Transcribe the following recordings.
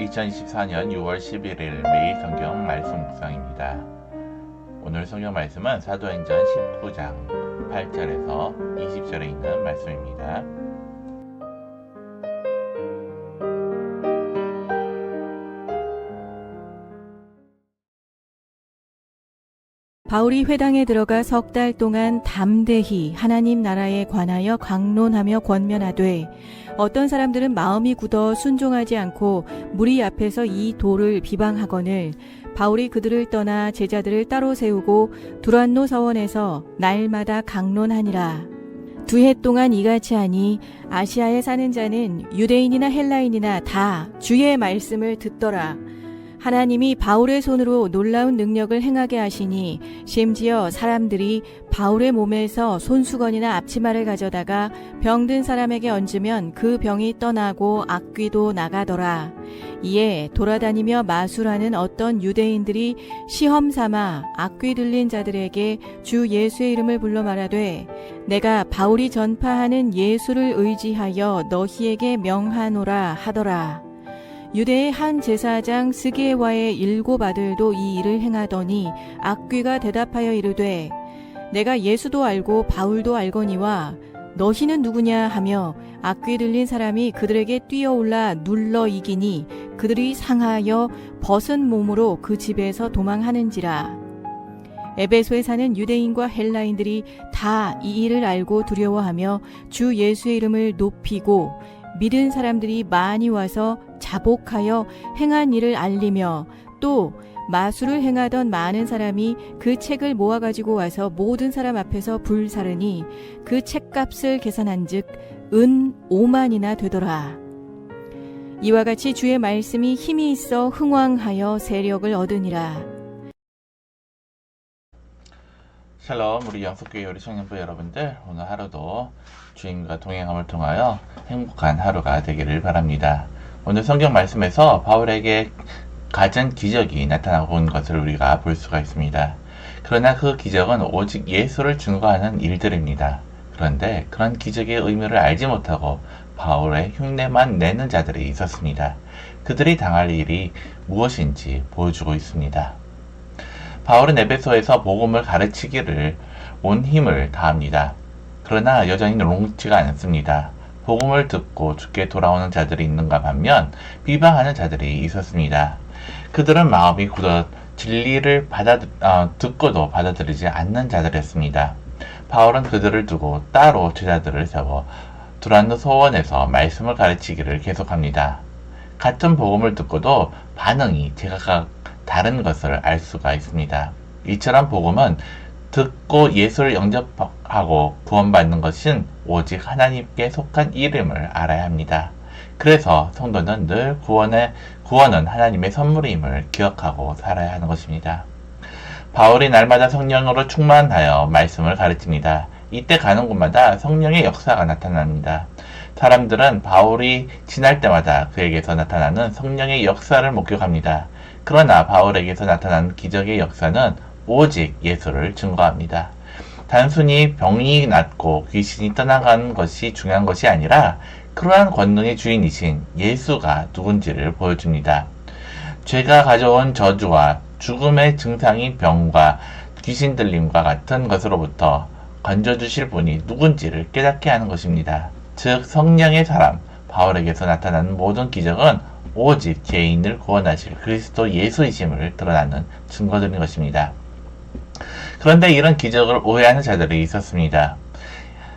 2024년 6월 11일 매일 성경 말씀 묵상입니다. 오늘 성경 말씀은 사도행전 19장 8절에서 20절에 있는 말씀입니다. 바울이 회당에 들어가 석 달 동안 담대히 하나님 나라에 관하여 강론하며 권면하되 어떤 사람들은 마음이 굳어 순종하지 않고 무리 앞에서 이 도를 비방하거늘 바울이 그들을 떠나 제자들을 따로 세우고 두란노 서원에서 날마다 강론하니라. 2해 동안 이같이 하니 아시아에 사는 자는 유대인이나 헬라인이나 다 주의 말씀을 듣더라. 하나님이 바울의 손으로 놀라운 능력을 행하게 하시니 심지어 사람들이 바울의 몸에서 손수건이나 앞치마를 가져다가 병든 사람에게 얹으면 그 병이 떠나고 악귀도 나가더라. 이에 돌아다니며 마술하는 어떤 유대인들이 시험 삼아 악귀 들린 자들에게 주 예수의 이름을 불러 말하되 내가 바울이 전파하는 예수를 의지하여 너희에게 명하노라 하더라. 유대의 한 제사장 스게와의 7 아들도 이 일을 행하더니 악귀가 대답하여 이르되 내가 예수도 알고 바울도 알거니와 너희는 누구냐 하며 악귀 들린 사람이 그들에게 뛰어올라 눌러 이기니 그들이 상하여 벗은 몸으로 그 집에서 도망하는지라. 에베소에 사는 유대인과 헬라인들이 다 이 일을 알고 두려워하며 주 예수의 이름을 높이고 믿은 사람들이 많이 와서 자복하여 행한 일을 알리며 또 마술을 행하던 많은 사람이 그 책을 모아가지고 와서 모든 사람 앞에서 불사르니 그 책값을 계산한즉 은 5만이나 되더라. 이와 같이 주의 말씀이 힘이 있어 흥왕하여 세력을 얻으니라. 샬롬, 우리 영속교회 우리 청년부 여러분들, 오늘 하루도 주님과 동행함을 통하여 행복한 하루가 되기를 바랍니다. 오늘 성경 말씀에서 바울에게 갖은 기적이 나타나고 온 것을 우리가 볼 수가 있습니다. 그러나 그 기적은 오직 예수를 증거하는 일들입니다. 그런데 그런 기적의 의미를 알지 못하고 바울의 흉내만 내는 자들이 있었습니다. 그들이 당할 일이 무엇인지 보여주고 있습니다. 바울은 에베소에서 복음을 가르치기를 온 힘을 다합니다. 그러나 여전히 녹록지가 않습니다. 복음을 듣고 죽게 돌아오는 자들이 있는가 반면 비방하는 자들이 있었습니다. 그들은 마음이 굳어 진리를 듣고도 받아들이지 않는 자들이었습니다. 바울은 그들을 두고 따로 제자들을 세워 두란노 소원에서 말씀을 가르치기를 계속합니다. 같은 복음을 듣고도 반응이 제각각 다른 것을 알 수가 있습니다. 이처럼 복음은 듣고 예수를 영접하고 구원받는 것은 오직 하나님께 속한 이름을 알아야 합니다. 그래서 성도는 늘 구원은 하나님의 선물임을 기억하고 살아야 하는 것입니다. 바울이 날마다 성령으로 충만하여 말씀을 가르칩니다. 이때 가는 곳마다 성령의 역사가 나타납니다. 사람들은 바울이 지날 때마다 그에게서 나타나는 성령의 역사를 목격합니다. 그러나 바울에게서 나타나는 기적의 역사는 오직 예수를 증거합니다. 단순히 병이 낫고 귀신이 떠나가는 것이 중요한 것이 아니라 그러한 권능의 주인이신 예수가 누군지를 보여줍니다. 죄가 가져온 저주와 죽음의 증상인 병과 귀신 들림과 같은 것으로부터 건져주실 분이 누군지를 깨닫게 하는 것입니다. 즉 성령의 사람 바울에게서 나타나는 모든 기적은 오직 죄인을 구원하실 그리스도 예수이심을 드러나는 증거들인 것입니다. 그런데 이런 기적을 오해하는 자들이 있었습니다.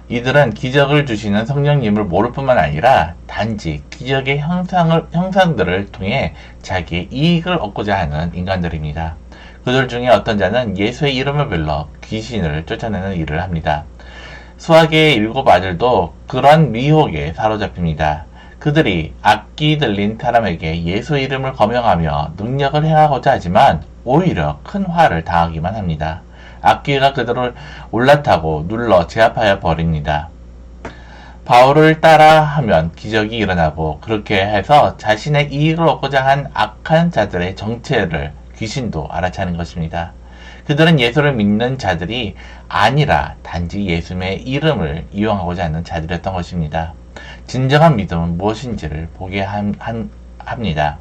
이들은 기적을 주시는 성령님을 모를 뿐만 아니라 단지 기적의 형상들을 통해 자기의 이익을 얻고자 하는 인간들입니다. 그들 중에 어떤 자는 예수의 이름을 불러 귀신을 쫓아내는 일을 합니다. 수학의 7 아들도 그런 미혹에 사로잡힙니다. 그들이 악기 들린 사람에게 예수 이름을 거명하며 능력을 행하고자 하지만 오히려 큰 화를 당하기만 합니다. 악기가 그들을 올라타고 눌러 제압하여 버립니다. 바울을 따라하면 기적이 일어나고 그렇게 해서 자신의 이익을 얻고자 한 악한 자들의 정체를 귀신도 알아차는 것입니다. 그들은 예수를 믿는 자들이 아니라 단지 예수의 이름을 이용하고자 하는 자들이었던 것입니다. 진정한 믿음은 무엇인지를 보게 합니다.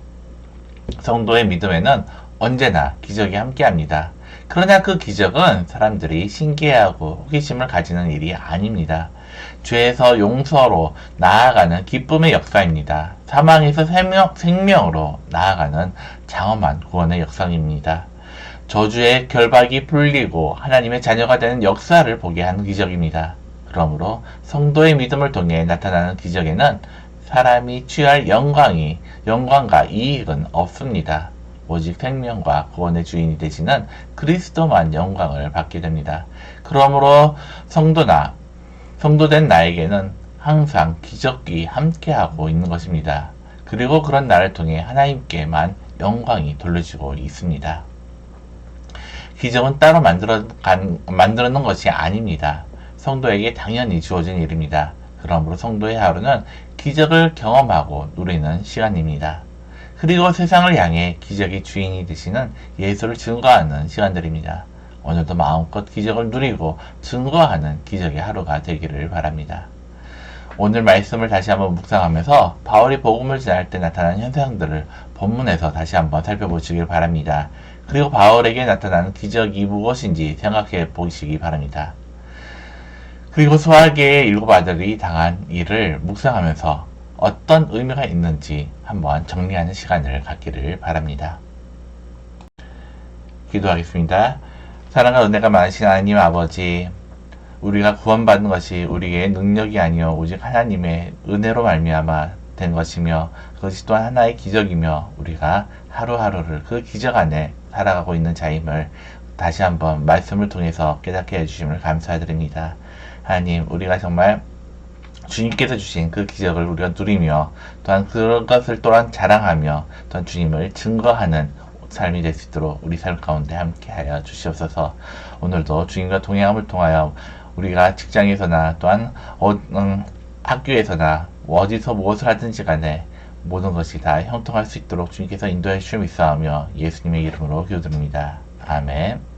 성도의 믿음에는 언제나 기적이 함께합니다. 그러나 그 기적은 사람들이 신기해하고 호기심을 가지는 일이 아닙니다. 죄에서 용서로 나아가는 기쁨의 역사입니다. 사망에서 생명으로 나아가는 장엄한 구원의 역사입니다. 저주의 결박이 풀리고 하나님의 자녀가 되는 역사를 보게 하는 기적입니다. 그러므로 성도의 믿음을 통해 나타나는 기적에는 사람이 취할 영광과 이익은 없습니다. 오직 생명과 구원의 주인이 되시는 그리스도만 영광을 받게 됩니다. 그러므로 성도된 나에게는 항상 기적이 함께하고 있는 것입니다. 그리고 그런 나를 통해 하나님께만 영광이 돌려지고 있습니다. 기적은 따로 만들어놓은 것이 아닙니다. 성도에게 당연히 주어진 일입니다. 그러므로 성도의 하루는 기적을 경험하고 누리는 시간입니다. 그리고 세상을 향해 기적의 주인이 되시는 예수를 증거하는 시간들입니다. 오늘도 마음껏 기적을 누리고 증거하는 기적의 하루가 되기를 바랍니다. 오늘 말씀을 다시 한번 묵상하면서 바울이 복음을 전할 때 나타난 현상들을 본문에서 다시 한번 살펴보시길 바랍니다. 그리고 바울에게 나타나는 기적이 무엇인지 생각해 보시기 바랍니다. 그리고 소아계의 7 아들이 당한 일을 묵상하면서 어떤 의미가 있는지 한번 정리하는 시간을 갖기를 바랍니다. 기도하겠습니다. 사랑과 은혜가 많으신 하나님 아버지, 우리가 구원받는 것이 우리의 능력이 아니요 오직 하나님의 은혜로 말미암아 된 것이며 그것이 또한 하나의 기적이며 우리가 하루하루를 그 기적 안에 살아가고 있는 자임을 다시 한번 말씀을 통해서 깨닫게 해주심을 감사드립니다. 하나님, 우리가 정말 주님께서 주신 그 기적을 우리가 누리며 또한 그것을 또한 자랑하며 또한 주님을 증거하는 삶이 될 수 있도록 우리 삶 가운데 함께하여 주시옵소서. 오늘도 주님과 동행함을 통하여 우리가 직장에서나 또한 학교에서나 어디서 무엇을 하든지 간에 모든 것이 다 형통할 수 있도록 주님께서 인도해 주시며 믿사오며 예수님의 이름으로 기도드립니다. 아멘.